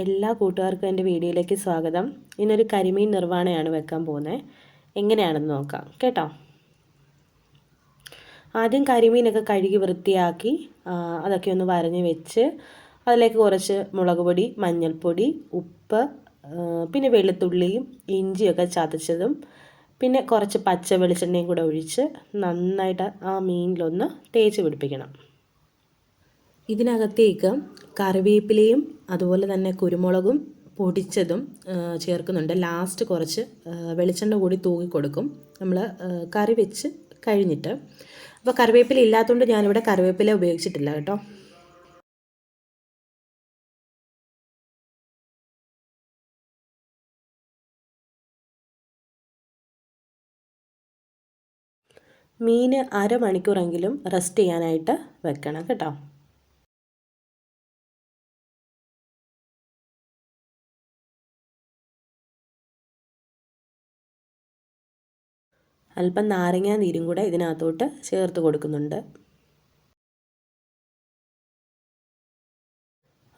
എല്ലാ കൂട്ടുകാർക്കും എൻ്റെ വീഡിയോയിലേക്ക് സ്വാഗതം. ഇന്നൊരു കരിമീൻ നിർവ്വാണയാണ് വെക്കാൻ പോകുന്നത്. എങ്ങനെയാണെന്ന് നോക്കാം കേട്ടോ. ആദ്യം കരിമീനൊക്കെ കഴുകി വൃത്തിയാക്കി അതൊക്കെ ഒന്ന് വരഞ്ഞ് വെച്ച് അതിലേക്ക് കുറച്ച് മുളക് പൊടി, മഞ്ഞൾപ്പൊടി, ഉപ്പ്, പിന്നെ വെളുത്തുള്ളിയും ഇഞ്ചിയൊക്കെ ചതച്ചതും പിന്നെ കുറച്ച് പച്ച വെളിച്ചെണ്ണയും കൂടെ ഒഴിച്ച് നന്നായിട്ട് ആ മീനിലൊന്ന് തേച്ച് പിടിപ്പിക്കണം. ഇതിനകത്തേക്ക് കറിവേപ്പിലയും അതുപോലെ തന്നെ കുരുമുളകും പൊടിച്ചതും ചേർക്കുന്നുണ്ട്. ലാസ്റ്റ് കുറച്ച് വെളിച്ചെണ്ണ കൂടി തൂക്കി കൊടുക്കും നമ്മൾ കറി വെച്ച് കഴിഞ്ഞിട്ട്. അപ്പോൾ കറിവേപ്പില ഇല്ലാത്തതുകൊണ്ട് ഞാനിവിടെ കറിവേപ്പില ഉപയോഗിച്ചിട്ടില്ല കേട്ടോ. മീൻ അരമണിക്കൂറെങ്കിലും റെസ്റ്റ് ചെയ്യാനായിട്ട് വെക്കണം കേട്ടോ. അല്പം നാരങ്ങാ നീരും കൂടെ ഇതിനകത്തോട്ട് ചേർത്ത് കൊടുക്കുന്നുണ്ട്.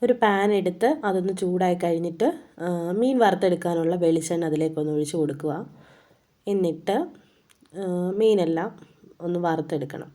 ഒരു പാൻ എടുത്ത് അതൊന്ന് ചൂടായി കഴിഞ്ഞിട്ട് മീൻ വറുത്തെടുക്കാനുള്ള വെളിച്ചെണ്ണ അതിലേക്കൊന്ന് ഒഴിച്ച് കൊടുക്കുക. എന്നിട്ട് മീനെല്ലാം ഒന്ന് വറുത്തെടുക്കണം.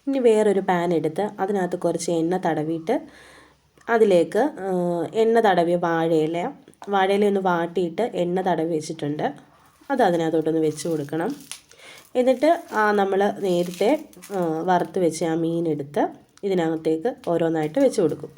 ഇനി വേറൊരു പാൻ എടുത്ത് അതിനകത്ത് കുറച്ച് എണ്ണ തടവിയിട്ട് അതിലേക്ക് എണ്ണ തടവിയ വാഴയില ഒന്ന് വാട്ടിയിട്ട് എണ്ണ തടവി വെച്ചിട്ടുണ്ട്. അത് അതിനകത്തോട്ടൊന്ന് വെച്ച് കൊടുക്കണം. എന്നിട്ട് നമ്മൾ നേരത്തെ വറുത്ത് വെച്ച ആ മീനെടുത്ത് ഇതിനകത്തേക്ക് ഓരോന്നായിട്ട് വെച്ച് കൊടുക്കും.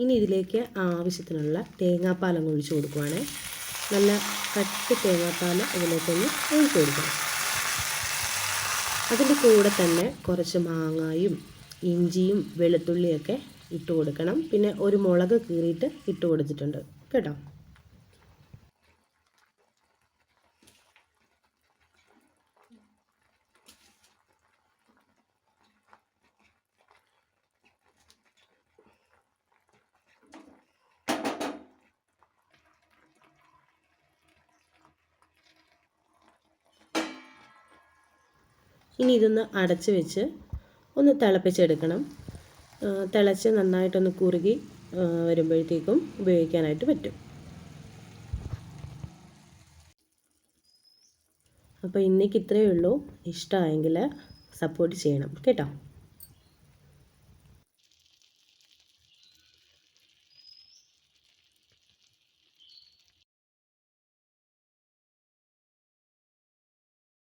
ഇനി ഇതിലേക്ക് ആവശ്യത്തിനുള്ള തേങ്ങാപ്പാൽ അങ്ങ് ഒഴിച്ച് കൊടുക്കുവാണ്. നല്ല കട്ടി തേങ്ങാപ്പാൽ ഇതിലേക്കൊന്ന് ഒഴിച്ച് കൊടുക്കണം. അതിൻ്റെ കൂടെ തന്നെ കുറച്ച് മാങ്ങായും ഇഞ്ചിയും വെളുത്തുള്ളിയൊക്കെ ഇട്ട് കൊടുക്കണം. പിന്നെ ഒരു മുളക് കീറിയിട്ട് ഇട്ട് കൊടുത്തിട്ടുണ്ട് കേട്ടോ. ഇനി ഇതൊന്ന് അടച്ച് വെച്ച് ഒന്ന് തിളപ്പിച്ചെടുക്കണം. തിളച്ച് നന്നായിട്ടൊന്ന് കുറുകി വരുമ്പോഴത്തേക്കും ഉപയോഗിക്കാനായിട്ട് പറ്റും. അപ്പോൾ ഇന്നേക്ക് ഇത്രയേ ഉള്ളൂ. ഇഷ്ടമായെങ്കിൽ സപ്പോർട്ട് ചെയ്യണം കേട്ടോ.